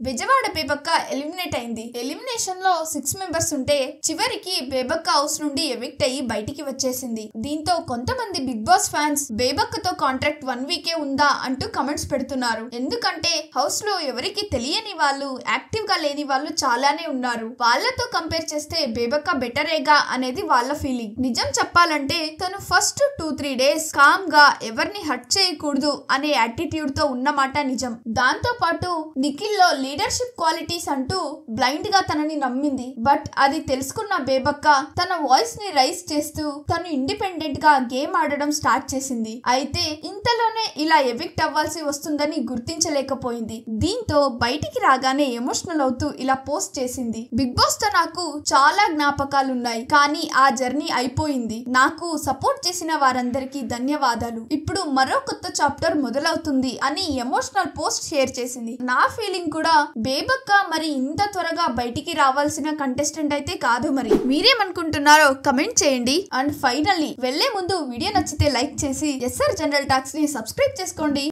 Vijayawada బేబక్క eliminate అయింది. Elimination లో 6 members ఉంటే చివరికి బేబక్క హౌస్ నుండి ఎవిక్ట్ అయ్యి బయటికి వచ్చేసింది. దీంతో కొంతమంది బిగ్ బాస్ ఫ్యాన్స్ బేబక్కతో కాంట్రాక్ట్ 1 వీకే ఉందా అంటూ కమెంట్స్ పెడుతున్నారు. ఎందుకంటే హౌస్ లో ఎవరికి తెలియని వాళ్ళు, యాక్టివ్ గా లేని వాళ్ళు చాలానే ఉన్నారు. వాళ్ళతో కంపేర్ చేస్తే బేబక్క బెటరేగా అనేది వాళ్ళ ఫీలింగ్. నిజం చెప్పాలంటే తను ఫస్ట్ 2-3 డేస్ కామ్ గా ఎవరిని హర్ట్ చేయకూడదు అనే యాటిట్యూడ్ తో ఉన్నమాట నిజం. దాంతో పాటు నిఖిల్ లో లీడర్షిప్ క్వాలిటీస్ అంటూ బ్లైండ్ గా తనని నమ్మింది. బట్ అది తెలుసుకున్న బేబక్క తన వాయిస్ ని రైజ్ చేస్తూ తను ఇండిపెండెంట్ గా గేమ్ ఆడడం స్టార్ట్ చేసింది. అయితే ఇంతలోనే ఇలా ఎవిక్ట్ అవ్వాల్సి వస్తుందని గుర్తించలేకపోయింది. దీంతో బయటికి రాగానే ఎమోషనల్ అవుతూ ఇలా పోస్ట్ చేసింది. బిగ్ బాస్ తో నాకు చాలా జ్ఞాపకాలున్నాయి, కానీ ఆ జర్నీ అయిపోయింది. నాకు సపోర్ట్ చేసిన వారందరికీ ధన్యవాదాలు. ఇప్పుడు మరో కొత్త చాప్టర్ మొదలవుతుంది అని ఎమోషనల్ పోస్ట్ షేర్ చేసింది. నా ఫీలింగ్ కూడా బేబక్క మరి ఇంత త్వరగా బయటికి రావాల్సిన కంటెస్టెంట్ అయితే కాదు. మరి మీరేమనుకుంటున్నారో కమెంట్ చేయండి. అండ్ ఫైనల్లీ వెళ్లే ముందు వీడియో నచ్చితే లైక్ చేసి ఎస్ఆర్ జనరల్ టాక్స్ ని సబ్స్క్రైబ్ చేసుకోండి.